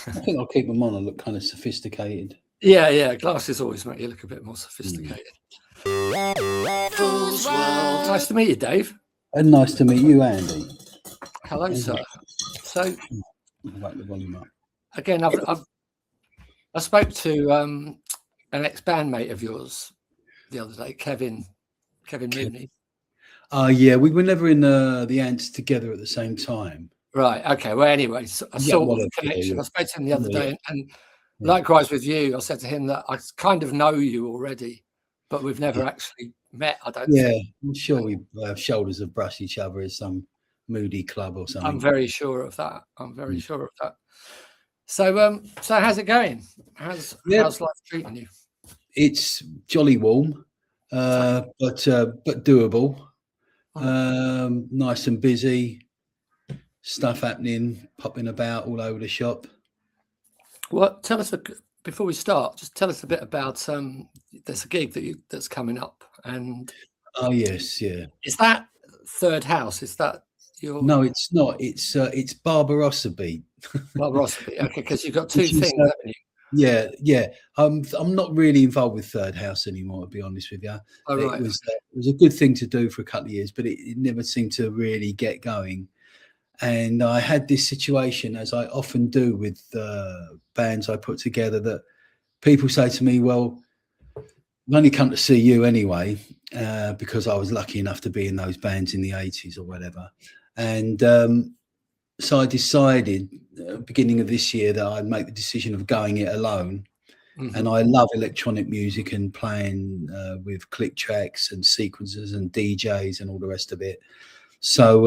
I think I'll keep them on. I look kind of sophisticated. Yeah. Glasses always make you look a bit more sophisticated. Fool's World. Nice to meet you, Dave. And nice to meet you, Andy. Hello, sir. So, I'll the volume up. Again, I spoke to an ex-bandmate of yours the other day, Kevin Mooney. Yeah, we were never in the Ants together at the same time. Right. Okay. Well, anyway, so I saw the connection. Yeah. I spoke to him the other day, and likewise with you, I said to him that I kind of know you already, but we've never actually met. I don't. Yeah, I'm sure we shoulders have brushed each other at some moody club or something. I'm very sure of that. So, how's it going? How's life treating you? It's jolly warm, but doable. Nice and busy. Stuff happening, popping about all over the shop. Well, tell us before we start. Just tell us a bit about there's a gig that's coming up, and oh yes, yeah. Is that Third House? Is that your? No, it's not. It's Barbarossa Beat. Barbarossa Beat. Okay, because you've got two things. Haven't you? Yeah. I'm not really involved with Third House anymore, to be honest with you. Oh, right. It was a good thing to do for a couple of years, but it never seemed to really get going. And I had this situation, as I often do with bands I put together, that people say to me, well, I've only come to see you anyway, because I was lucky enough to be in those bands in the 80s or whatever. And so I decided beginning of this year that I'd make the decision of going it alone. Mm-hmm. And I love electronic music and playing with click tracks and sequencers and DJs and all the rest of it. So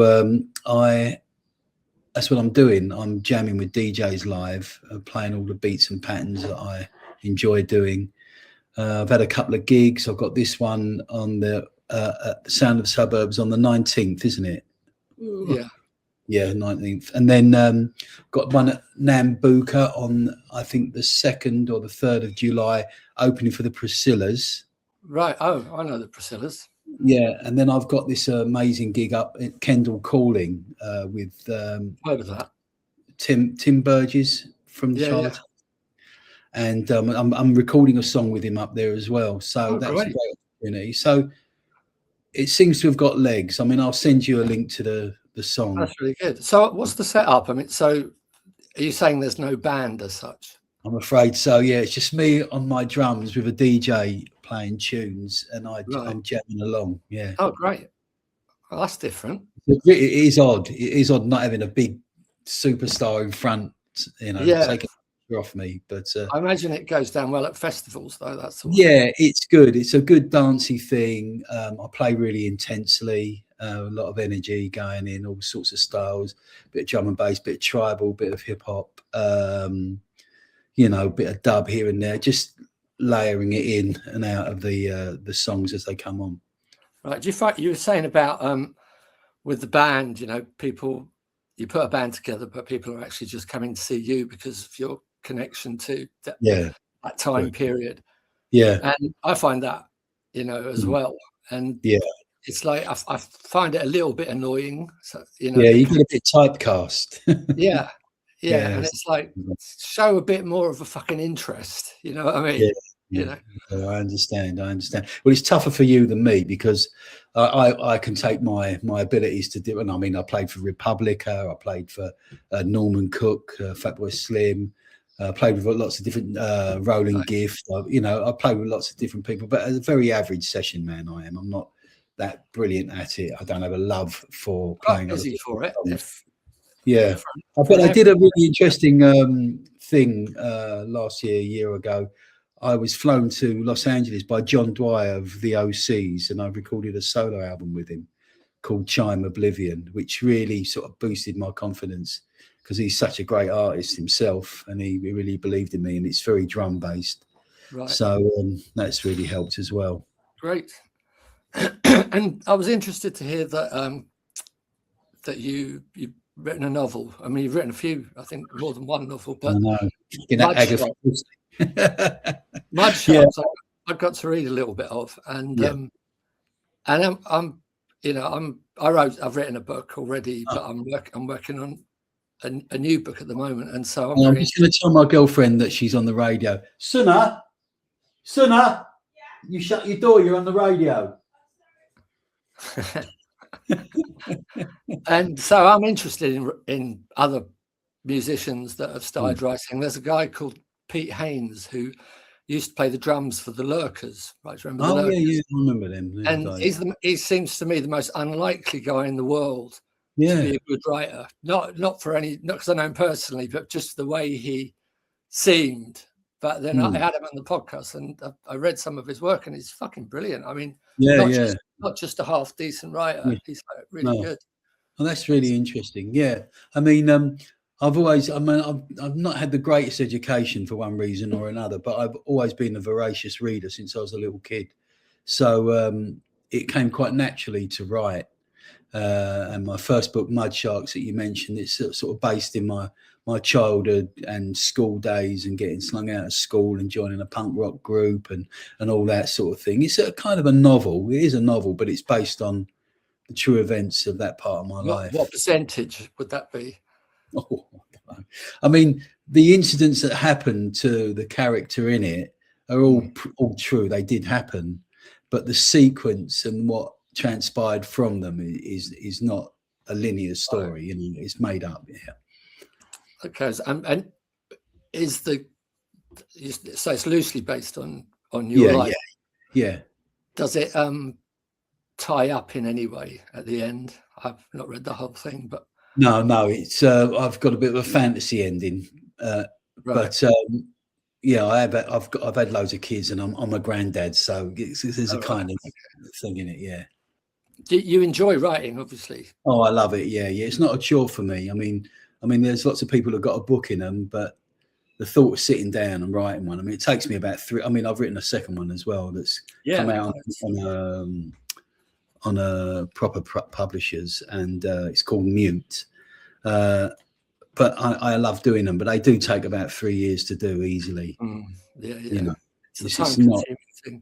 that's what I'm doing. I'm jamming with DJs live, playing all the beats and patterns that I enjoy doing. I've had a couple of gigs. I've got this one on the Sound of Suburbs on the 19th, isn't it? Yeah. Yeah, 19th. And then got one at Nambuka on, I think, the 2nd or the 3rd of July, opening for the Priscillas. Right. Oh, I know the Priscillas. Yeah, and then I've got this amazing gig up at Kendall Calling with that? Tim Burgess from the Charlotte. Yeah. And I'm recording a song with him up there as well. So that's great. A great opportunity. So it seems to have got legs. I mean, I'll send you a link to the song. That's really good. So what's the setup? I mean, so are you saying there's no band as such? I'm afraid so, yeah. It's just me on my drums with a DJ playing tunes, and I'm jamming along, yeah. Oh, great. Well, that's different. It is odd. It is odd not having a big superstar in front, taking it off me. But I imagine it goes down well at festivals, though. That's all. Yeah, it's good. It's a good dancey thing. I play really intensely. A lot of energy going in, all sorts of styles, bit of drum and bass, bit of tribal, bit of hip hop, bit of dub here and there, just layering it in and out of the songs as they come on. Right. Do you find you were saying about with the band, people, you put a band together, but people are actually just coming to see you because of your connection to that time period. Yeah. And I find that, as well. And it's like I find it a little bit annoying. So, you get a bit typecast. Yeah. And it's like, show a bit more of a fucking interest. You know what I mean? Yeah. I understand. Well, it's tougher for you than me because I can take my abilities to do. And I mean, I played for Republica. I played for Norman Cook, Fatboy Slim. Played with lots of different Rolling Gift. I played with lots of different people, but a very average session man I am. I'm not that brilliant at it. I don't have a love for playing. Busy for it. Yeah, but I did a really interesting thing last year ago. I was flown to Los Angeles by John Dwyer of the OCs, and I recorded a solo album with him called Chime Oblivion, which really sort of boosted my confidence because he's such a great artist himself, and he really believed in me, and it's very drum based. Right. So that's really helped as well. Great. And I was interested to hear that that you've written a novel. I mean, you've written a few, I think more than one novel, but Mudshots, I've got to read a little bit of, and I've written a book already, but I'm working on a new book at the moment, and so I'm just going to tell my girlfriend that she's on the radio. Suna, you shut your door. You're on the radio. And so I'm interested in other musicians that have started writing. There's a guy called Pete Haynes who used to play the drums for the Lurkers. Right? Remember the Lurkers? Yeah, I remember them. And he seems to me the most unlikely guy in the world to be a good writer. Not because I know him personally, but just the way he seemed. But then I had him on the podcast, and I read some of his work, and he's fucking brilliant. I mean, not just a half decent writer. Yeah. He's like really good. Well, that's really interesting. Yeah, I mean, I've not had the greatest education for one reason or another, but I've always been a voracious reader since I was a little kid. So it came quite naturally to write. And my first book, Mud Sharks, that you mentioned, it's sort of based in my childhood and school days and getting slung out of school and joining a punk rock group and all that sort of thing. It's a kind of a novel. It is a novel, but it's based on the true events of that part of my life. What percentage would that be? Oh, I mean, the incidents that happened to the character in it are all true. They did happen, but the sequence and what transpired from them is not a linear story. You know, it's made up. Yeah. Okay, and so it's loosely based on your life. Yeah. Does it tie up in any way at the end? I've not read the whole thing, but no, it's I've got a bit of a fantasy ending, but I've had loads of kids, and I'm a granddad, so there's a kind of thing in it. Yeah. Do you enjoy writing? Obviously. Oh, I love it. Yeah. It's not a chore for me. I mean, there's lots of people who've got a book in them, but the thought of sitting down and writing one, I mean, it takes me about 3. I mean, I've written a second one as well that's come out on a proper publishers, and it's called Mute. But I love doing them, but they do take about 3 years to do easily. Yeah. You know, it's not.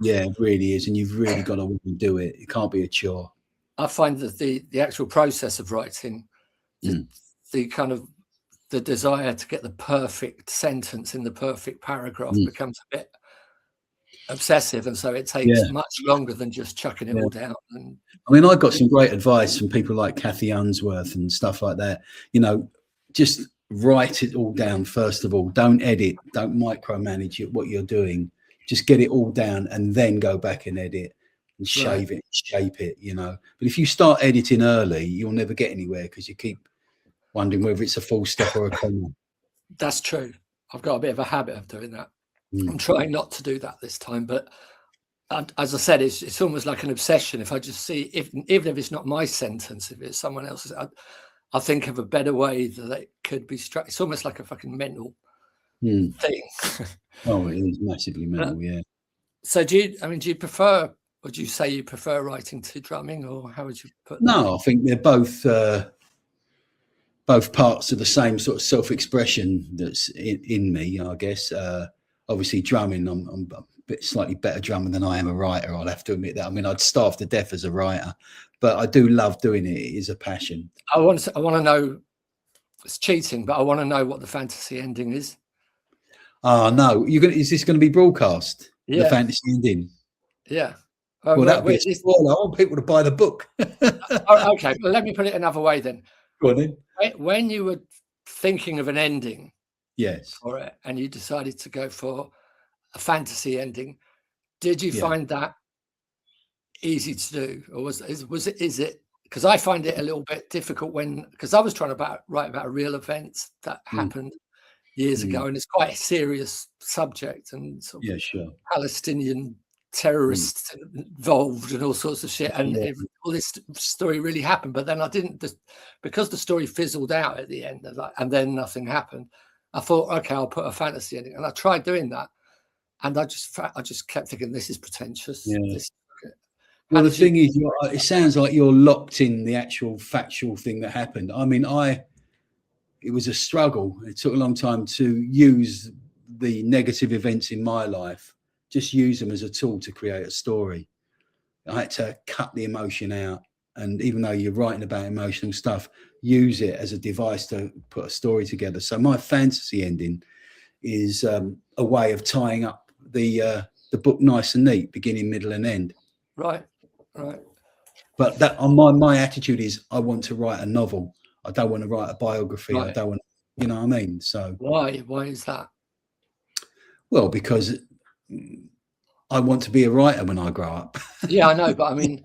Yeah, it really is, and you've really got to want to do it. It can't be a chore. I find that the actual process of writing, the kind of the desire to get the perfect sentence in the perfect paragraph becomes a bit obsessive, and so it takes much longer than just chucking it all down. And I mean, I got some great advice from people like Kathy Unsworth and stuff like that. You know, just write it all down first of all. Don't edit. Don't micromanage it. What you're doing, just get it all down, and then go back and edit and shape it. You know, but if you start editing early, you'll never get anywhere because you keep wondering whether it's a full stop or a comma. That's true. I've got a bit of a habit of doing that. I'm trying not to do that this time, but as I said, it's almost like an obsession. If I just see, even if it's not my sentence, if it's someone else's, I'll think of a better way that it could be struck. It's almost like a fucking mental thing. Oh, it is massively mental, yeah. So do you prefer, would you say you prefer writing to drumming, or how would you put that? No, I think they're both parts of the same sort of self-expression that's in me, I guess. Obviously, drumming, I'm a bit slightly better drummer than I am a writer. I'll have to admit that. I mean, I'd starve to death as a writer, but I do love doing it. It is a passion. I want to know. It's cheating, but I want to know what the fantasy ending is. Oh no! Is this going to be broadcast? Yeah. The fantasy ending. Yeah. Well, that'd be a spoiler. I want people to buy the book. Okay, well, let me put it another way then. Go on then. When you were thinking of an ending, yes, for it, and you decided to go for a fantasy ending, did you find that easy to do, or is it? Because I find it a little bit difficult because I was trying to write about a real event that happened years ago, and it's quite a serious subject, and sort of Palestinian terrorists involved and all sorts of shit, and all this story really happened. But then I didn't, because the story fizzled out at the end, and then nothing happened. I thought, okay, I'll put a fantasy ending, and I tried doing that, and I just kept thinking, this is pretentious. Yeah. Well, the thing is, it sounds like you're locked in the actual factual thing that happened. I mean, it was a struggle. It took a long time to use the negative events in my life, just use them as a tool to create a story. I had to cut the emotion out And even though you're writing about emotional stuff, use it as a device to put a story together. So my fantasy ending is a way of tying up the book nice and neat, beginning, middle, and end. Right. But that on my attitude is I want to write a novel. I don't want to write a biography. Right. I don't want, you know what I mean? So why is that? Well, because I want to be a writer when I grow up. Yeah, I know, but I mean,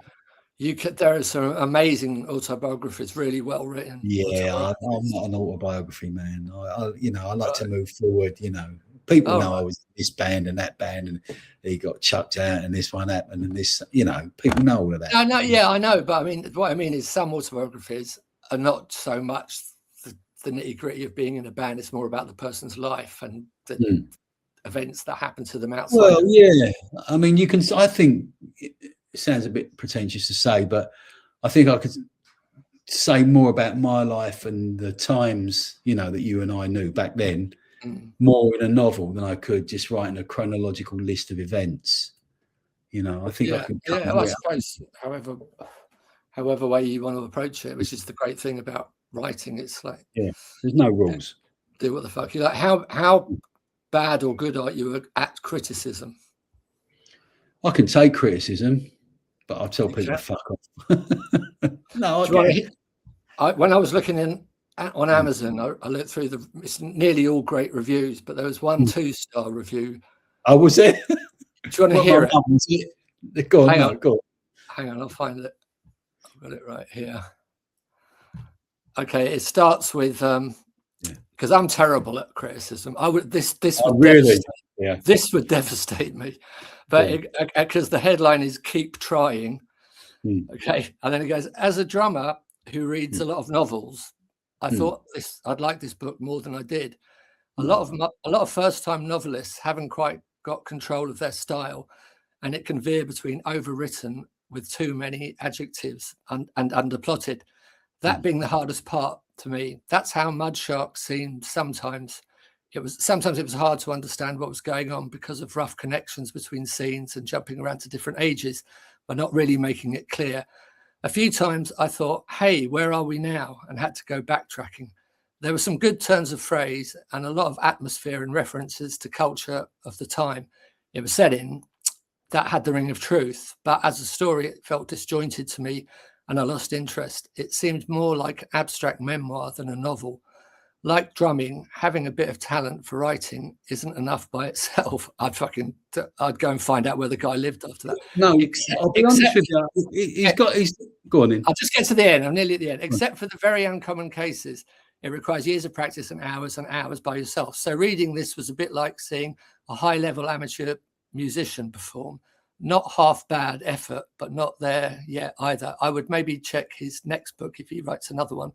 there are some amazing autobiographies, really well written. Yeah, I'm not an autobiography man. I like to move forward. People know I was in this band and that band, and he got chucked out, and this one happened, and this. People know all of that. I know. Yeah, I know, but I mean, what I mean is some autobiographies are not so much the nitty gritty of being in a band. It's more about the person's life and the events that happen to them outside. Well, yeah. I mean, you can. I think it sounds a bit pretentious to say, but I think I could say more about my life and the times, that you and I knew back then, more in a novel than I could just writing a chronological list of events. I think I can. I suppose, however way you want to approach it, which is the great thing about writing. It's like there's no rules. Do what the fuck you like. How bad or good are you at criticism? I can take criticism, but I'll tell people to fuck off. No, when I was looking on Amazon, I looked through it's nearly all great reviews, but there was one 2-star review. Oh, was it? Do you want to hear it? Go on. Hang on, I'll find it. I've got it right here. Okay, it starts with because I'm terrible at criticism. This would really this would devastate me, but because the headline is "Keep Trying." Okay, and then it goes, as a drummer who reads a lot of novels, I thought I'd like this book more than I did. A lot of first-time novelists haven't quite got control of their style, and it can veer between overwritten with too many adjectives and underplotted. That being the hardest part to me. That's how Mudshark seemed sometimes. Sometimes it was hard to understand what was going on because of rough connections between scenes and jumping around to different ages, but not really making it clear. A few times I thought, hey, where are we now? And had to go backtracking. There were some good turns of phrase and a lot of atmosphere and references to culture of the time it was set in that had the ring of truth. But as a story, it felt disjointed to me and I lost interest. It seemed more like abstract memoir than a novel. Like drumming, having a bit of talent for writing isn't enough by itself. I'd go and find out where the guy lived after that. No, I'll be honest with you. He's go on in. I'll just get to the end. I'm nearly at the end. Except for the very uncommon cases, it requires years of practice and hours by yourself. So reading this was a bit like seeing a high-level amateur musician perform. Not half bad effort, but not there yet either. I would maybe check his next book if he writes another one.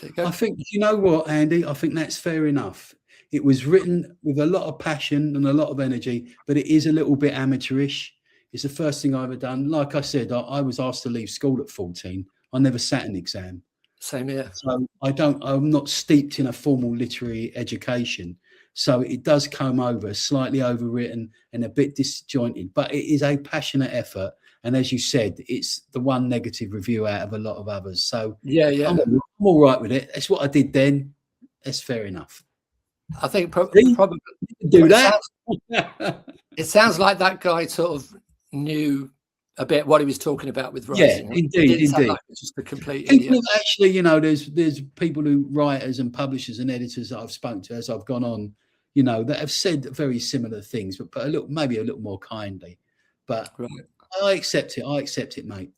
There you go. I think, you know what, Andy? I think that's fair enough. It was written with a lot of passion and a lot of energy, but it is a little bit amateurish. It's the first thing I've ever done. Like I said, I was asked to leave school at 14. I never sat an exam. Same here. So I'm not steeped in a formal literary education. So it does come over slightly overwritten and a bit disjointed, but it is a passionate effort. And as you said, it's the one negative review out of a lot of others. So I'm all right with it. That's what I did then. That's fair enough. I think probably do that. It sounds like that guy sort of knew a bit what he was talking about with writing. Yeah, indeed. Like just a complete idiot. Actually, there's people writers and publishers and editors that I've spoken to as I've gone on, that have said very similar things, but maybe a little more kindly. But I accept it, mate.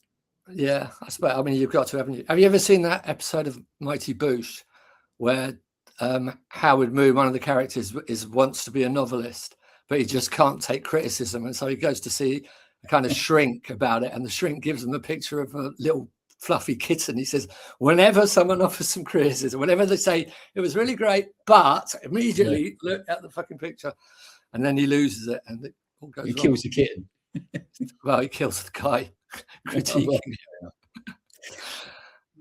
Yeah, I suppose. I mean, you've got to, haven't you? Have you ever seen that episode of Mighty Boosh where Howard Moon, one of the characters, wants to be a novelist, but he just can't take criticism, and so he goes to see a kind of shrink about it, and the shrink gives him a picture of a little fluffy kitten. He says, whenever someone offers some criticism, whenever they say it was really great, but immediately look at the fucking picture, and then he loses it, and it all goes wrong. Kills the kitten. Well, he kills the guy critiquing him.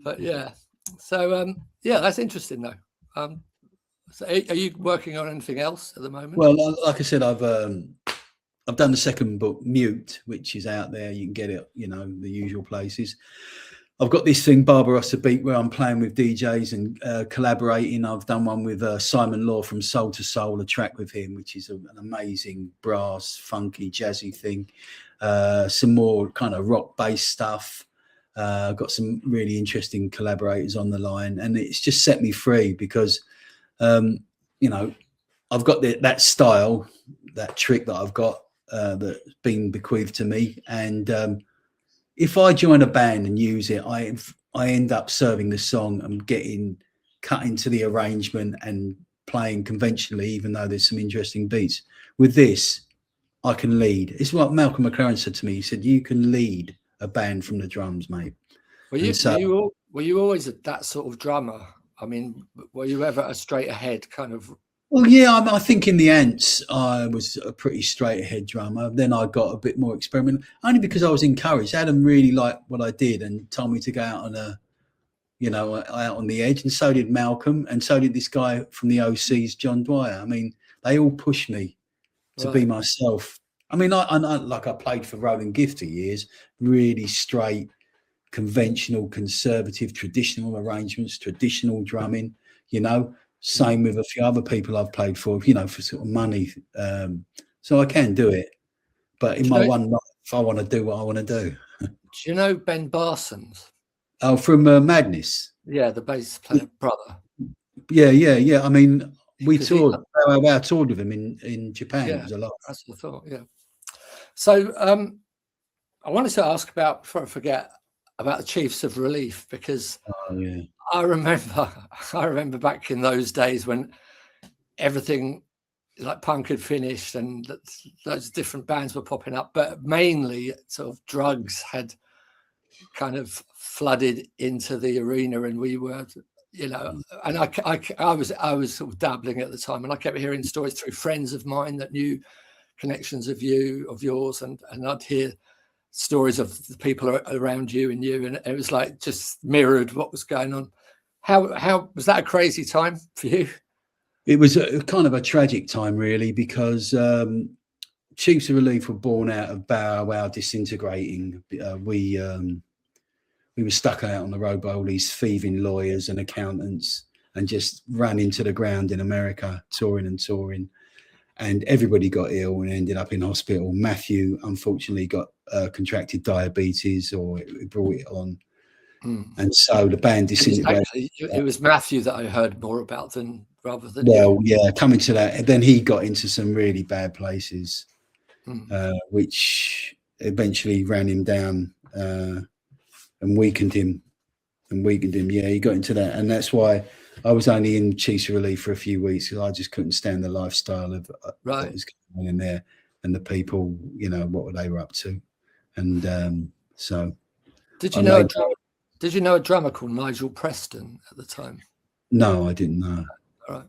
But yeah, so that's interesting though. So are you working on anything else at the moment? Well, like I said, I've I've done the second book, Mute, which is out there. You can get it, the usual places. I've got this thing, Barbarossa Beat, where I'm playing with DJs and collaborating. I've done one with Simon Law from Soul to Soul, a track with him, which is an amazing brass, funky, jazzy thing. Some more kind of rock-based stuff. I've got some really interesting collaborators on the line, and it's just set me free because, I've got that style, that trick that I've got that's been bequeathed to me, and if I join a band and use it, I end up serving the song and getting cut into the arrangement and playing conventionally, even though there's some interesting beats. With this, I can lead. It's what Malcolm McLaren said to me. He said, "You can lead a band from the drums, mate." Were you always that sort of drummer? I mean, were you ever a straight ahead kind of? Well, yeah, I think in the Ants, I was a pretty straight ahead drummer. Then I got a bit more experimental, only because I was encouraged. Adam really liked what I did and told me to go out on out on the edge. And so did Malcolm, and so did this guy from the OCs, John Dwyer. I mean, they all pushed me to be myself. I mean, I played for Roland Gift for years, really straight, conventional, conservative, traditional arrangements, traditional drumming, Same with a few other people I've played for, for sort of money. So I can do it. But in my one life, I want to do what I want to do. Do you know Ben Barsons? Oh, from Madness? Yeah, the bass player brother. Yeah. I mean, we toured. I toured with him in Japan. Yeah, it was a lot. That's what I thought, yeah. So I wanted to ask about, before I forget, about the Chiefs of Relief, because I remember back in those days when everything like punk had finished and loads of different bands were popping up, but mainly sort of drugs had kind of flooded into the arena, and we were, and I was sort of dabbling at the time, and I kept hearing stories through friends of mine that knew connections of yours, and I'd hear stories of the people around you, and it was like just mirrored what was going on. How was that a crazy time for you? It was kind of a tragic time, really, because Chiefs of Relief were born out of Bow Wow disintegrating. We were stuck out on the road by all these thieving lawyers and accountants, and just ran into the ground in America, touring. And everybody got ill and ended up in hospital. Matthew, unfortunately, got contracted diabetes, or it brought it on. And so the band disintegrated. It was Matthew that I heard more about rather than. Well, yeah, coming to that. And then he got into some really bad places, which eventually ran him down and weakened him. Yeah, he got into that. And that's why I was only in Chiefs of Relief for a few weeks, because I just couldn't stand the lifestyle of what was going on in there, and the people, what they were up to. And so. Did you know a drummer called Nigel Preston at the time? No, I didn't know. All right.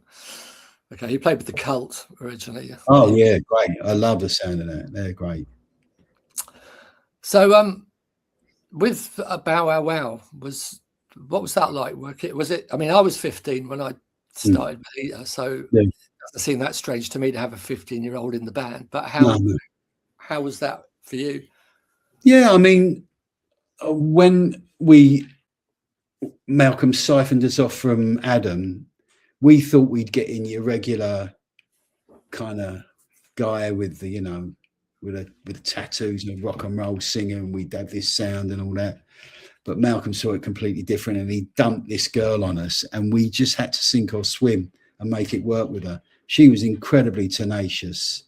Okay, he played with the Cult originally. Oh yeah, great. I love the sound of that. They're great. So with Bow Wow Wow, what was that like? Was it? I mean, I was 15 when I started Melita, so it doesn't seem that strange to me to have a 15-year-old in the band. But how was that for you? Yeah, I mean, when Malcolm siphoned us off from Adam, we thought we'd get in your regular kind of guy with the, with the tattoos and a rock and roll singer, and we'd have this sound and all that. But Malcolm saw it completely different, and he dumped this girl on us, and we just had to sink or swim and make it work with her. She was incredibly tenacious,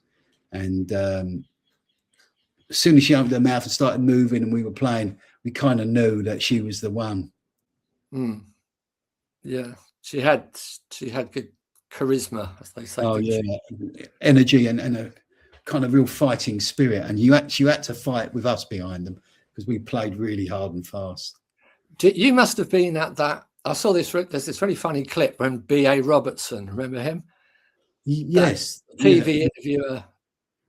and as soon as she opened her mouth and started moving and we were playing, we kind of knew that she was the one. Yeah, she had good charisma, as they say. Oh yeah, energy and a kind of real fighting spirit, and you had to fight with us behind them, because we played really hard and fast. You must have been at that. I saw this. There's this really funny clip when B.A. Robertson, remember him? Yes. That TV interviewer.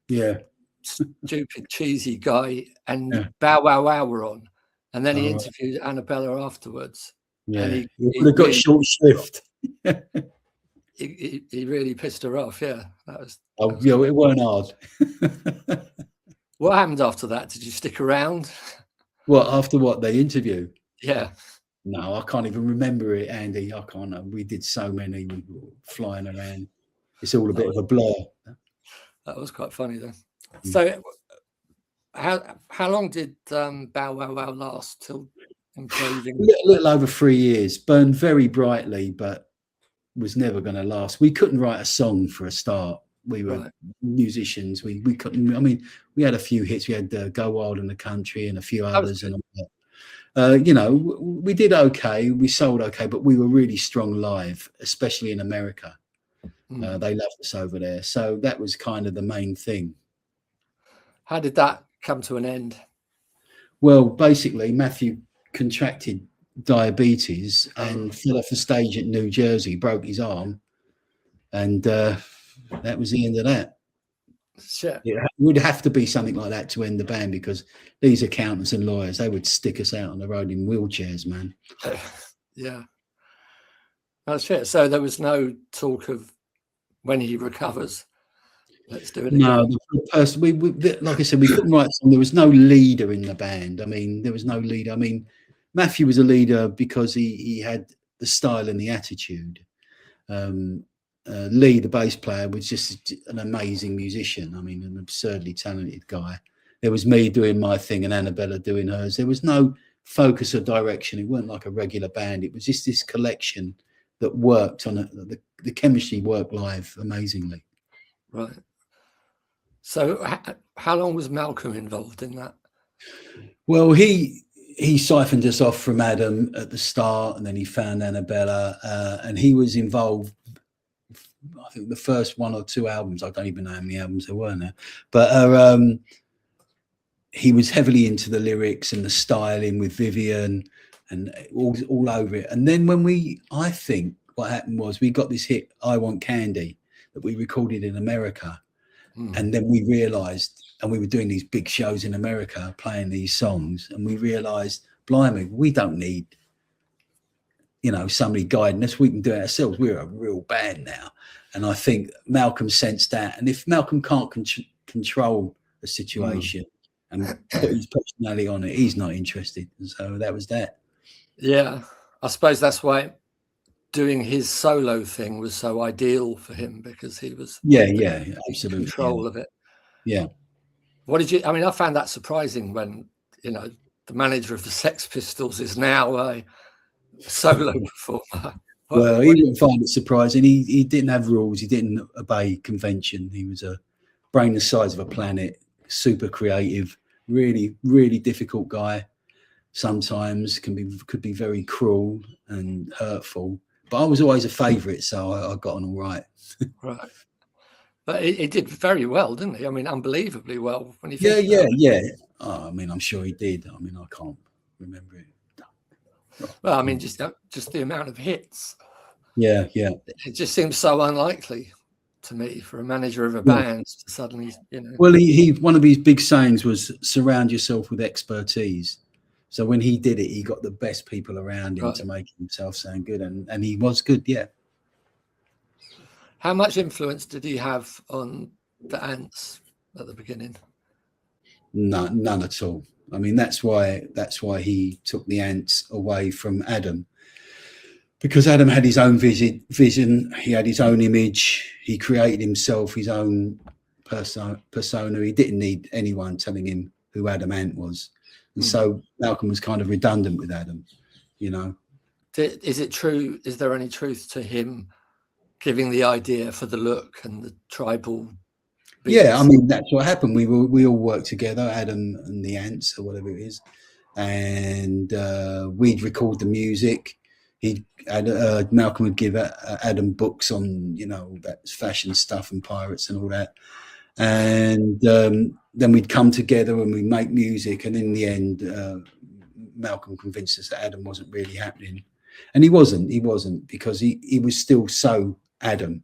Yeah. Stupid, cheesy guy. And Bow Wow Wow were on. And then he interviewed Annabella afterwards. Yeah. And he would have got short shrift. He really pissed her off. Yeah. That was it weren't hard. What happened after that? Did you stick around? What, after what, the interview? Yeah. No, I can't even remember it, Andy. I can't. We did so many, we were flying around. It's all a bit of a blur. That was quite funny then. So how long did Bow Wow Wow last till imploding? A little over 3 years. Burned very brightly, but was never going to last. We couldn't write a song for a start. We were musicians. We couldn't. I mean, we had a few hits. We had Go Wild in the Country and a few others, and all that. You know, we did okay. We sold okay, but we were really strong live, especially in America. They loved us over there. So that was kind of the main thing. How did that come to an end? Well, basically, Matthew contracted diabetes and fell off the stage at New Jersey, broke his arm, and that was the end of that. Sure. It would have to be something like that to end the band, because these accountants and lawyers, they would stick us out on the road in wheelchairs, man. Yeah. That's it. So there was no talk of when he recovers, let's do it again. No, like I said, we couldn't write something. There was no leader in the band. I mean, there was no leader. I mean, Matthew was a leader because he had the style and the attitude. Lee, the bass player, was just an amazing musician. I mean, an absurdly talented guy. There was me doing my thing and Annabella doing hers. There was no focus or direction. It weren't like a regular band. It was just this collection that worked on the chemistry worked live amazingly. Right. So how long was Malcolm involved in that? Well, he siphoned us off from Adam at the start, and then he found Annabella, and he was involved. I think the first 1 or 2 albums, I don't even know how many albums there were now, but he was heavily into the lyrics and the styling with Vivian and all over it. And then I think what happened was we got this hit, I Want Candy, that we recorded in America. And then we realized, and we were doing these big shows in America playing these songs, and we realized, blimey, we don't need, somebody guiding us. We can do it ourselves. We're a real band now. And I think Malcolm sensed that. And if Malcolm can't control the situation and put his personality on it, he's not interested. And so that was that. Yeah, I suppose that's why doing his solo thing was so ideal for him, because he was absolutely control of it. Yeah. What did you? I mean, I found that surprising when the manager of the Sex Pistols is now a solo performer. Well, he didn't find it surprising. He didn't have rules. He didn't obey convention. He was a brain the size of a planet, super creative, really, really difficult guy. Sometimes could be very cruel and hurtful. But I was always a favourite, so I got on all right. Right. But he did very well, didn't he? I mean, unbelievably well. When he yeah. Oh, I mean, I'm sure he did. I mean, I can't remember it. Well, I mean, just the amount of hits. Yeah. It just seems so unlikely to me for a manager of a band to suddenly, Well, he one of his big sayings was surround yourself with expertise. So when he did it, he got the best people around him to make himself sound good, and he was good, yeah. How much influence did he have on the Ants at the beginning? None at all. I mean, that's why he took the Ants away from Adam, because Adam had his own vision. He had his own image. He created himself, his own persona. He didn't need anyone telling him who Adam Ant was. And so Malcolm was kind of redundant with Adam, Is it true? Is there any truth to him giving the idea for the look and the tribal beats? Yeah, I mean, that's what happened. We all worked together, Adam and the Ants or whatever it is, and we'd record the music. Malcolm would give Adam books on that fashion stuff and pirates and all that, and then we'd come together and we'd make music. And in the end, Malcolm convinced us that Adam wasn't really happening, and he wasn't because he was still so Adam,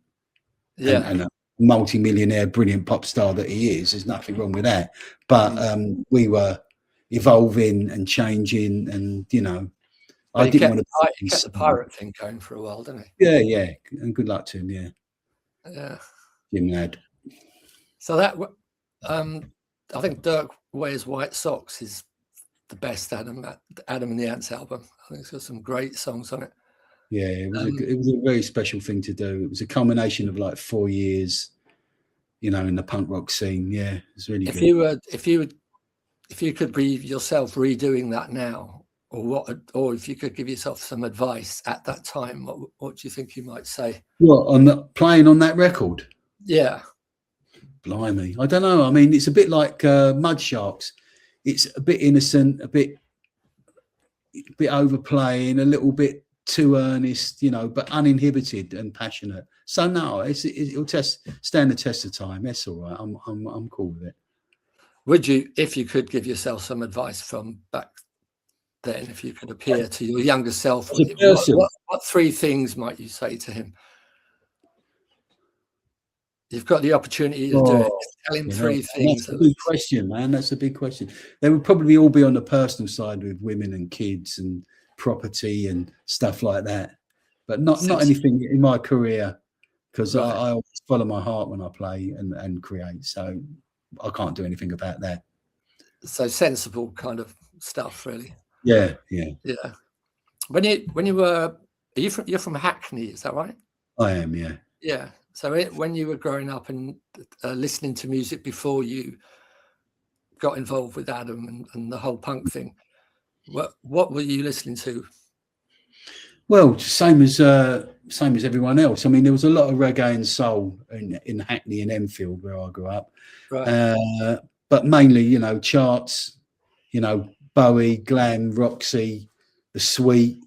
and a multi-millionaire, brilliant pop star that he is. There's nothing wrong with that, but we were evolving and changing, and I didn't want to. He kept the pirate thing going for a while, didn't he? Yeah, and good luck to him. Yeah, Jim Ladd. So that I think Dirk Wears White Socks is the best Adam and the Ants album. I think it's got some great songs on it. Yeah, it was a very special thing to do. It was a culmination of like 4 years, you know, in the punk rock scene. Yeah, it was really good. If you could be yourself redoing that now, or if you could give yourself some advice at that time, what do you think you might say? What, playing on that record? Yeah. Blimey, I don't know. I mean, it's a bit like Mud Sharks. It's a bit innocent, a bit overplaying, a little bit too earnest, you know, but uninhibited and passionate. So no, it'll stand the test of time. That's all right. I'm cool with it. Would you, if you could give yourself some advice from back then, if you could appear to your younger self, what 3 things might you say to him? You've got the opportunity to do it. Tell him 3 things. That's a big question, man. That's a big question. They would probably all be on the personal side with women and kids and property and stuff like that, but not anything in my career, because I always follow my heart when I play and create. So I can't do anything about that. So sensible kind of stuff, really. Yeah. When you were, you're from Hackney, is that right? I am, yeah. Yeah. So when you were growing up and listening to music before you got involved with Adam and the whole punk thing, what were you listening to? Well, same as everyone else. I mean, there was a lot of reggae and soul in Hackney and Enfield where I grew up, right. But mainly, you know, charts, you know, Bowie, glam, Roxy, The Sweet,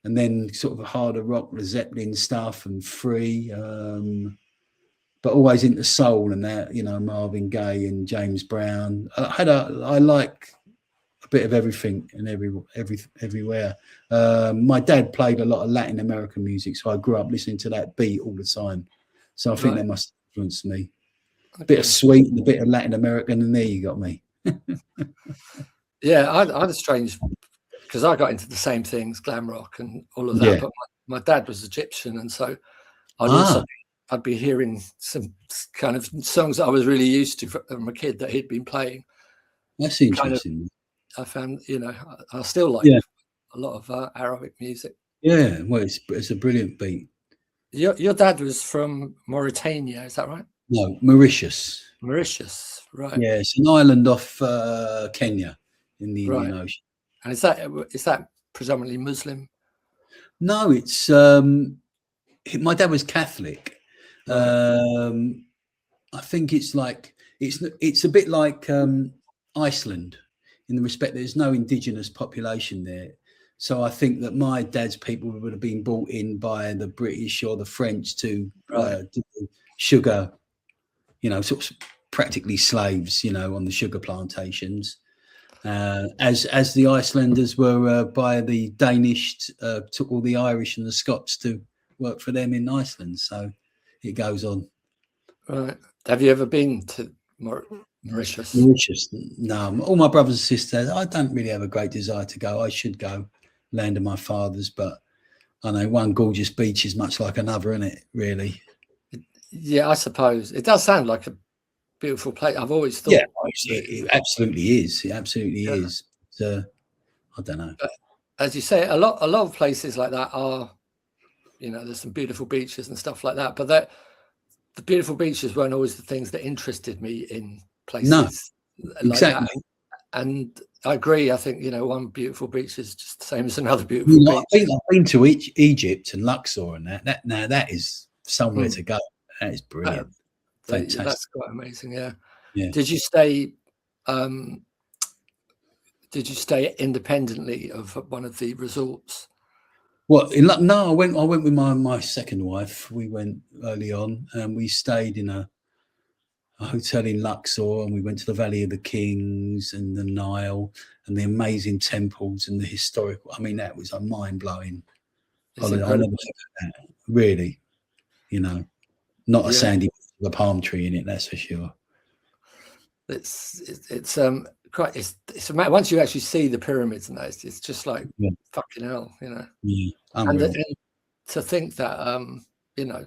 and then sort of harder rock, the Zeppelin stuff and Free, but always into soul and that, you know, Marvin Gaye and James Brown. I like a bit of everything and everywhere. My dad played a lot of Latin American music, so I grew up listening to that beat all the time. So I think that must influence me. A bit of Sweet and a bit of Latin American, and there you got me. Yeah, I had a strange, because I got into the same things, glam rock and all of that. Yeah. But my dad was Egyptian, and so I'd be hearing some kind of songs that I was really used to from a kid that he'd been playing. That's interesting. I found, you know, I still like a lot of Arabic music. Yeah, well, it's a brilliant beat. Your dad was from Mauritania, is that right? No, Mauritius. Mauritius, right? Yeah, it's an island off Kenya in the Indian Ocean. And is that predominantly Muslim? No, it's my dad was Catholic. Right. I think it's like it's a bit like Iceland in the respect there's no indigenous population there. So I think that my dad's people would have been brought in by the British or the French to do sugar, you know, sort of practically slaves, you know, on the sugar plantations. As the Icelanders were by the Danish, took all the Irish and the Scots to work for them in Iceland. So it goes on. Right. Have you ever been to Mauritius? Mauritius? No. All my brothers and sisters, I don't really have a great desire to go. I should go, land of my fathers, but I know one gorgeous beach is much like another, isn't it, really? Yeah, I suppose. It does sound like a beautiful place. I've always thought. Yeah, it absolutely is. It absolutely is. I don't know. But as you say, a lot of places like that are, you know, there's some beautiful beaches and stuff like that. But the beautiful beaches weren't always the things that interested me in places. No, like exactly. That. And I agree. I think, you know, one beautiful beach is just the same as another beautiful beach. I've been to Egypt and Luxor and that. Now that is somewhere to go. That is brilliant. Fantastic. That's quite amazing. Yeah. Did you stay independently of one of the resorts? Well, no, I went with my second wife. We went early on and we stayed in a hotel in Luxor, and we went to the Valley of the Kings and the Nile and the amazing temples and the historical. I mean, that was a mind-blowing holiday. I'll never forget that. Really, you know, not a sandy with a palm tree in it, that's for sure. It's once you actually see the pyramids and that, it's just like fucking hell, you know. Yeah, and to think that you know,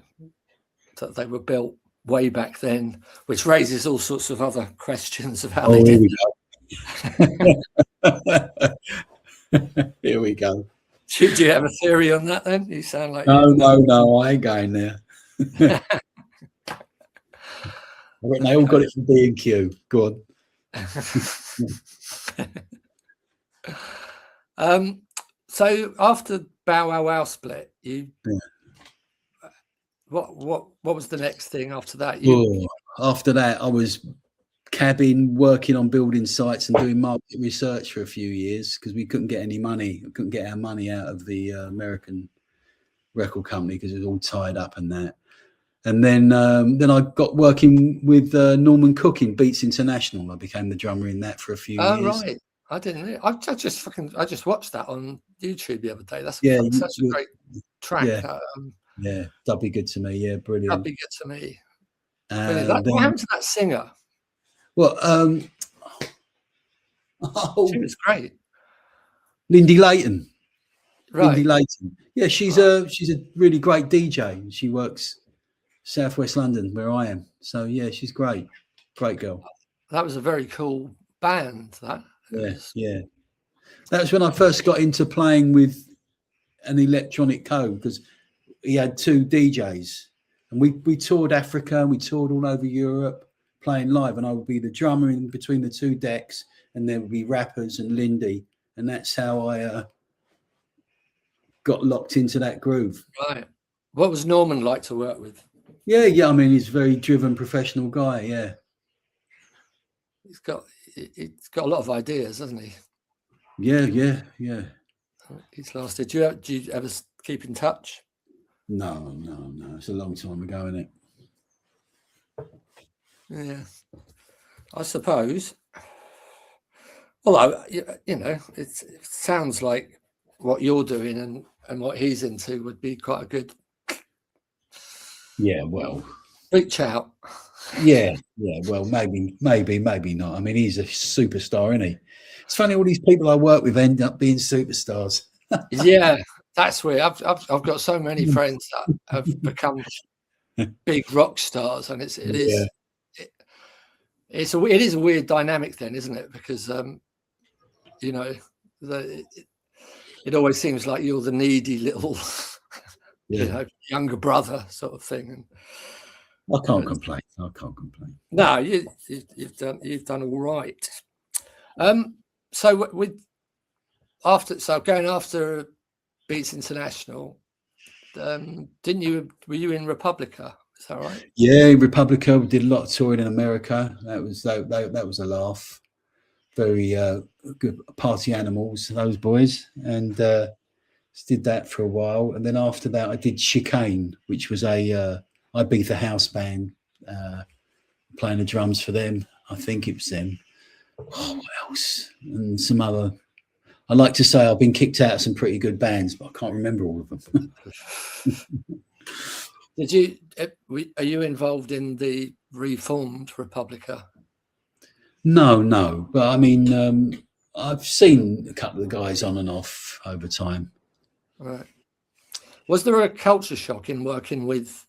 that they were built way back then, which raises all sorts of other questions of how Oh, they here did we go. Here we go. Do you have a theory on that then? You sound like no, I ain't going there. I reckon they all got it from B&Q. Go on. So after Bow Wow Wow split, what was the next thing after that? After that, I was cabbing, working on building sites and doing market research for a few years because we couldn't get any money. We couldn't get our money out of the American record company because it was all tied up and that. And then I got working with Norman Cook in Beats International. I became the drummer in that for a few years. Oh, right. I didn't. I just watched that on YouTube the other day. That's such a great track. Yeah, that'd be good to me. Yeah, brilliant. That'd be good to me. What happened to that singer? Well, she was great. Lindy Layton. Right. Lindy Layton. Yeah, she's a really great DJ. She works Southwest London where I am. So yeah, she's great. Great girl. That was a very cool band. Yeah. That was when I first got into playing with an electronic co because he had two DJs and we toured Africa and we toured all over Europe playing live, and I would be the drummer in between the two decks and there would be rappers and Lindy, and that's how I got locked into that groove. Right. What was Norman like to work with? Yeah. I mean, he's a very driven professional guy. Yeah. He's got a lot of ideas, hasn't he? Yeah. He's lasted. Do you ever keep in touch? No. It's a long time ago, isn't it? Yeah, I suppose. Although, it sounds like what you're doing and what he's into would be quite a good. Yeah, well, reach out. Yeah. Well, maybe not. I mean, he's a superstar, isn't he? It's funny, all these people I work with end up being superstars. Yeah, that's weird. I've got so many friends that have become big rock stars, and it is a weird dynamic then, isn't it? Because it always seems like you're the needy little younger brother sort of thing. And I can't complain. No, you've done all right. So going after Beats International, were you in Republica? Is that right? Yeah, Republica. We did a lot of touring in America. That was a laugh. Very good party animals, those boys, and did that for a while. And then after that, I did Chicane, which was a Ibiza house band, playing the drums for them. I think it was them. Oh, what else? And some other. I like to say I've been kicked out of some pretty good bands, but I can't remember all of them. Are you involved in the reformed Republica? No. But I mean, I've seen a couple of guys on and off over time. Right. Was there a culture shock in working with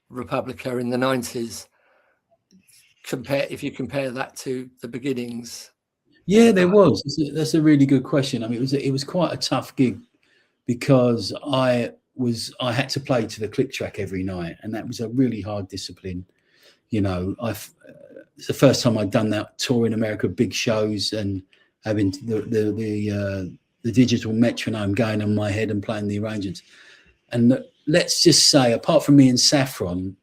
Republica in the 90s? If you compare that to the beginnings? Yeah, there was. That's a really good question. I mean, it was quite a tough gig because I had to play to the click track every night, and that was a really hard discipline. It's the first time I'd done that, tour in America, big shows, and having the digital metronome going on my head and playing the arrangements. And let's just say, apart from me and Saffron,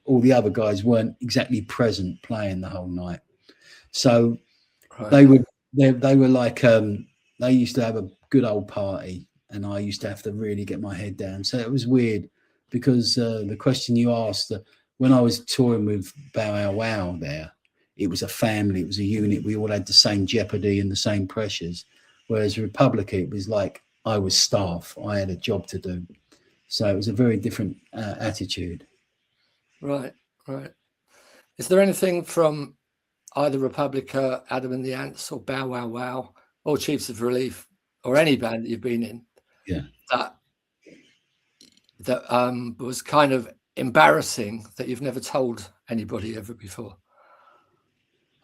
all the other guys weren't exactly present playing the whole night. So they were like, they used to have a good old party, and I used to have to really get my head down. So it was weird because the question you asked, when I was touring with Bow Wow Wow there, it was a family, it was a unit. We all had the same jeopardy and the same pressures. Whereas Republica, it was like I was staff. I had a job to do. So it was a very different attitude. Right. Is there anything from either Republica, Adam and the Ants, or Bow Wow Wow, or Chiefs of Relief, or any band that you've been in, that was kind of embarrassing that you've never told anybody ever before?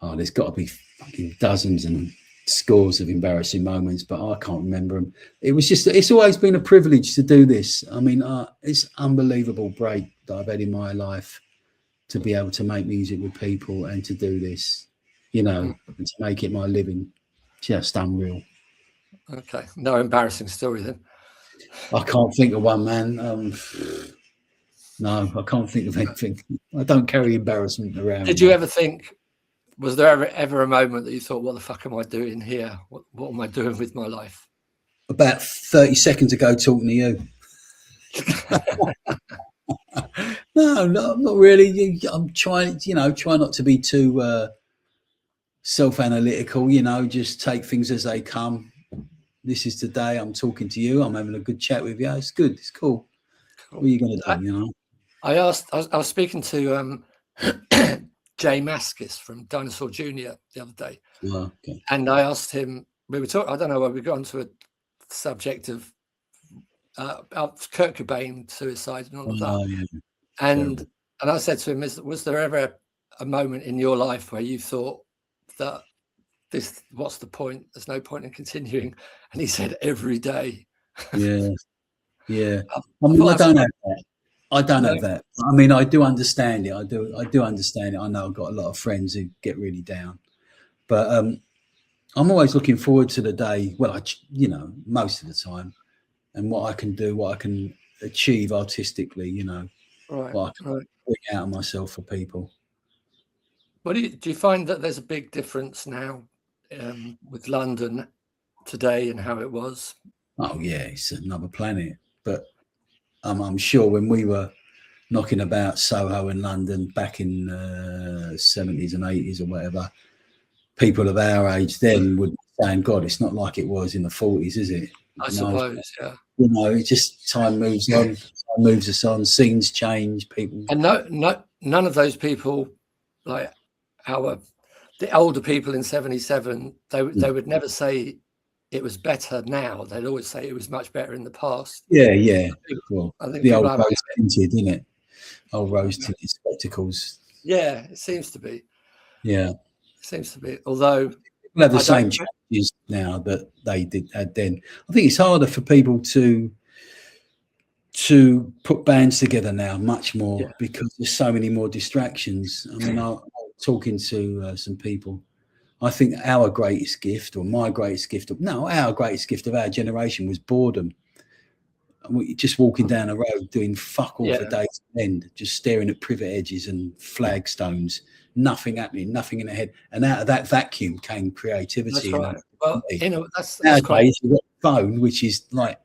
Oh, there's got to be fucking dozens and scores of embarrassing moments, but I can't remember them. It's always been a privilege to do this. I mean, it's unbelievable break that I've had in my life to be able to make music with people and to do this, and to make it my living. Just unreal. Okay, no embarrassing story then. I can't think of one, man. No, I can't think of anything. I don't carry embarrassment around. Did you ever think? Was there ever a moment that you thought, "What the fuck am I doing here? What am I doing with my life?" About 30 seconds ago, talking to you. No, not really. I'm trying, try not to be too self-analytical. Just take things as they come. This is today. I'm talking to you. I'm having a good chat with you. It's good. It's cool. What are you going to do? I was speaking to Jay Maskis from Dinosaur Jr. the other day, okay. And I asked him. We were talking. I don't know where we got onto a subject of Kurt Cobain suicide and all of that. Yeah. And I said to him, was there ever a moment in your life where you thought that what's the point? There's no point in continuing. And he said, every day. Yeah. I mean, I don't have that. I don't have that. I mean, I do understand it. I do understand it. I know I've got a lot of friends who get really down, but I'm always looking forward to the day. Well, most of the time, and what I can do, what I can achieve artistically. What I can bring out of myself for people. What do you find that there's a big difference now with London today and how it was? Oh yeah, it's another planet. But I'm sure when we were knocking about Soho in London back in the 70s and 80s or whatever, people of our age then would be saying, God, it's not like it was in the 40s, is it? I suppose, yeah. It just time moves on, time moves us on, scenes change, people. And none of those people, like the older people in 77, they would never say it was better now. They'd always say it was much better in the past. Yeah. Well, I think the old rose tinted, isn't it? Old rose tinted spectacles. Yeah, it seems to be. Yeah. It seems to be. Although people have the same challenges now that they had then. I think it's harder for people to put bands together now, much more, because there's so many more distractions. I mean, I'm talking to some people. I think our greatest gift, or our greatest gift of our generation was boredom. Just walking down a road doing fuck all for days on end, just staring at privet edges and flagstones, nothing happening, nothing in the head. And out of that vacuum came creativity. That's right. Well, that's nowadays you've got a phone, which is like...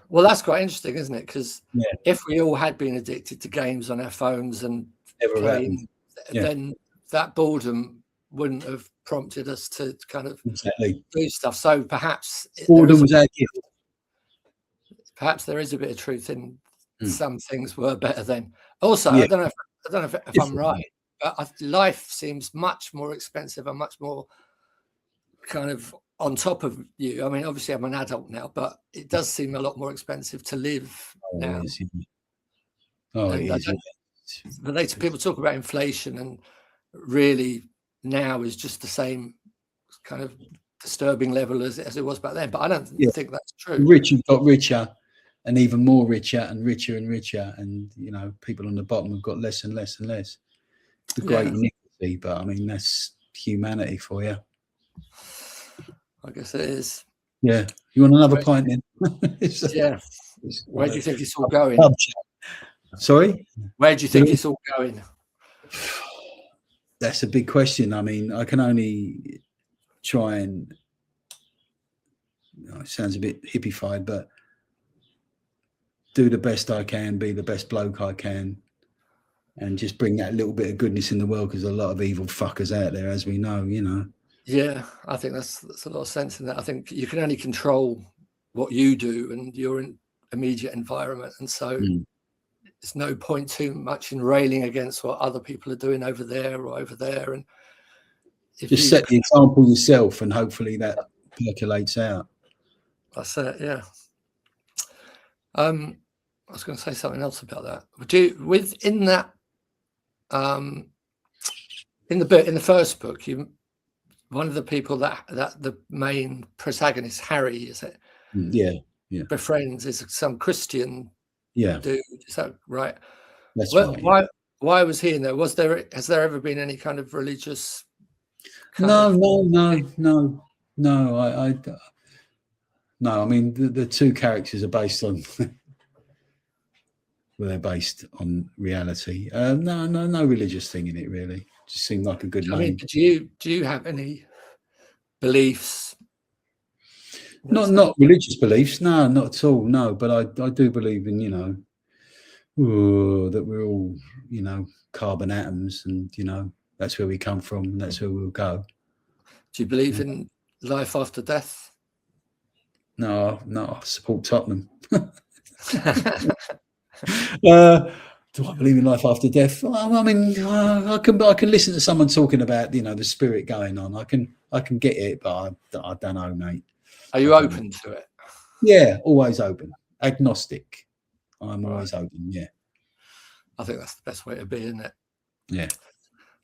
Well, that's quite interesting, isn't it? Because if we all had been addicted to games on our phones and playing, then that boredom wouldn't have prompted us to kind of do stuff. So perhaps boredom was our gift. Perhaps there is a bit of truth in some things were better then. Also, I don't know if I'm right, but life seems much more expensive and much more kind of on top of you. I mean, obviously I'm an adult now, but it does seem a lot more expensive to live now. But people talk about inflation, and really now is just the same kind of disturbing level as it was back then. But I don't think that's true. The rich have got richer, and even more richer and richer and richer, and people on the bottom have got less and less and less. It's the great iniquity, but I mean that's humanity for you. I guess it is. Yeah. You want another pint then? Yeah. Where do you think it's all going? Sorry? Where do you think it's all going? That's a big question. I mean, I can only try and, it sounds a bit hippified, but do the best I can, be the best bloke I can, and just bring that little bit of goodness in the world, because there's a lot of evil fuckers out there, as we know, Yeah, I think that's a lot of sense in that. I think you can only control what you do and your immediate environment, and so there's no point too much in railing against what other people are doing over there or over there. And just set the example yourself, and hopefully that percolates out. That's it, yeah. I was going to say something else about that. Would you, within that, in the first book, one of the people that the main protagonist, Harry, is it? Yeah. Befriends is some Christian dude. Is that right? That's right. Why was he in there? Has there ever been any kind of religious? No. I mean, the two characters are based on. Well, they're based on reality. No religious thing in it, really. Just seemed like a good name. I mean, do you have any beliefs? Not religious beliefs, no, not at all, no. But I do believe in, that we're all, carbon atoms, and that's where we come from, and that's where we'll go. Do you believe in life after death? No, I support Tottenham. Do I believe in life after death? Well, I mean, I can listen to someone talking about the spirit going on. I can get it, but I don't know, mate. Are you open to it? Yeah, always open. Agnostic. I'm always open. Yeah. I think that's the best way to be, isn't it? Yeah.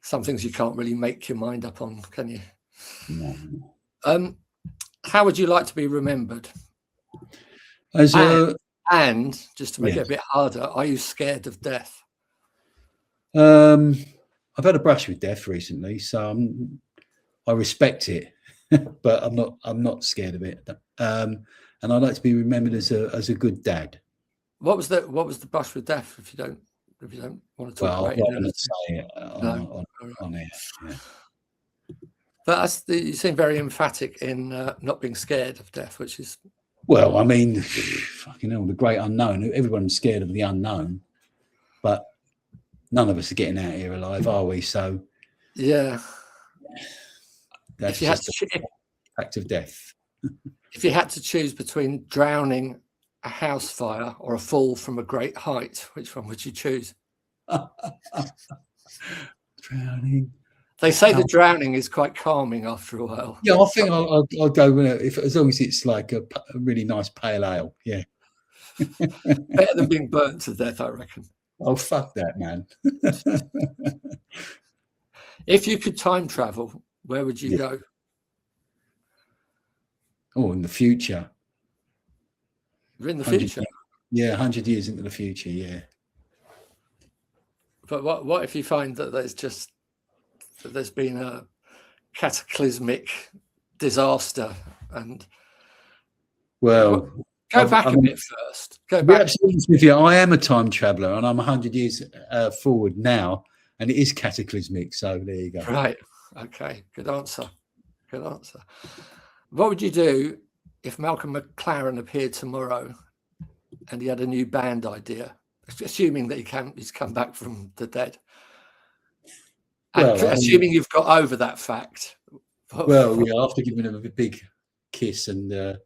Some things you can't really make your mind up on, can you? No. How would you like to be remembered? And just to make it a bit harder, are you scared of death? I've had a brush with death recently, so I respect it, but I'm not scared of it. And I'd like to be remembered as a good dad. What was the brush with death? If you don't want to talk about it, I'm not saying it on air. Yeah. But you seem very emphatic in not being scared of death, which is. Well, I mean, fucking hell, the great unknown. Everyone's scared of the unknown, but none of us are getting out here alive, are we? So, yeah, that's just a fact of death. If you had to choose between drowning, a house fire, or a fall from a great height, which one would you choose? Drowning. They say that drowning is quite calming after a while. Yeah, I think I'll go with it as long as it's like a really nice pale ale. Yeah. Better than being burnt to death, I reckon. Oh, fuck that, man. If you could time travel, where would you go? Oh, in the future. You're in the future? Yeah, 100 years into the future, yeah. But what if you find that there's been a cataclysmic disaster and go back a bit first. Go back. Absolutely with you. I am a time traveller, and I'm 100 years forward now, and it is cataclysmic. So there you go. Right. Okay. Good answer. What would you do if Malcolm McLaren appeared tomorrow and he had a new band idea, assuming that he's come back from the dead? And assuming you've got over that fact. Well, yeah, after giving him a big kiss and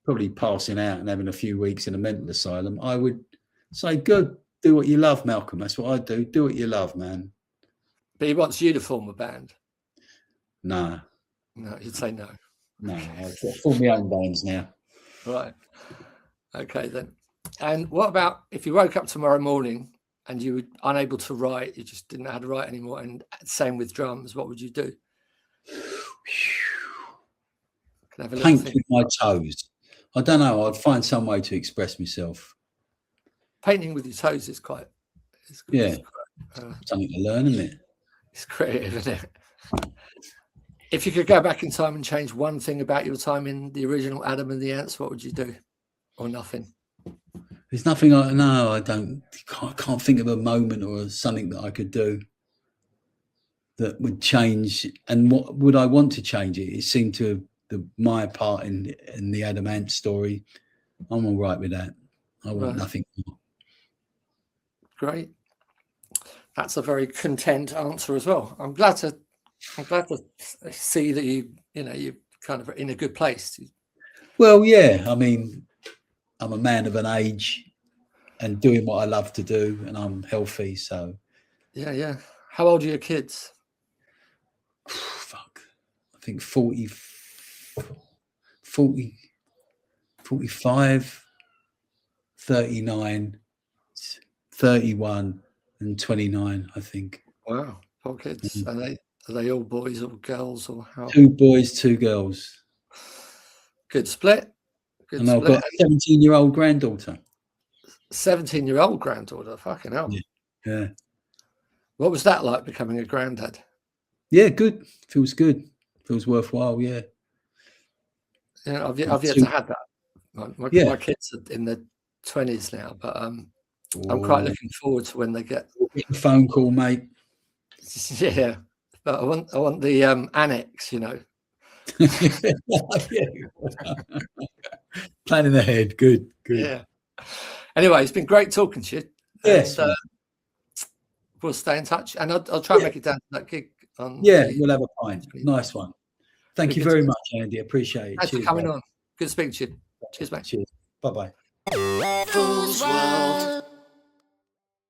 probably passing out and having a few weeks in a mental asylum, I would say, good, do what you love, Malcolm. That's what I do. Do what you love, man. But he wants you to form a band. No. No, you'd say no. No, I've formed my own bands now. Right. Okay, then. And what about if you woke up tomorrow morning and you were unable to write, you just didn't know how to write anymore, and same with drums, what would you do? Paint with my toes. I don't know. I'd find some way to express myself. Painting with your toes is quite. Something to learn, isn't it? It's creative, isn't it? If you could go back in time and change one thing about your time in the original Adam and the Ants, what would you do? Or nothing? There's nothing I can't think of a moment or something that I could do that would change. And what would I want to change it? It seemed to my part in the Adam Ant story. I'm all right with that. I want nothing more. Great. That's a very content answer as well. I'm glad to see that you're kind of in a good place. Well, yeah. I mean, I'm a man of an age and doing what I love to do, and I'm healthy. So, yeah. How old are your kids? Fuck. I think 40, 45, 39, 31 and 29, I think. Wow. 4 kids. Are they all boys or girls, or how? 2 boys, 2 girls. Good split. Good and split. I've got a 17-year-old granddaughter. 17-year-old granddaughter. Fucking hell. Yeah. What was that like, becoming a granddad? Yeah, good. Feels good. Feels worthwhile. Yeah. Yeah, I've yet to have that. My kids are in their 20s now, but I'm quite looking forward to when they get a phone call, mate. Yeah, but I want the annex, you know. Planning ahead. Good. Yeah. Anyway, it's been great talking to you. Yes. And, we'll stay in touch, and I'll try and make it down to that gig. We'll have a pint. Nice one. Thank you very much, Andy. Appreciate it. Thanks for coming on. Good speaking to you. Cheers, mate. Cheers. Bye-bye. Fool's World.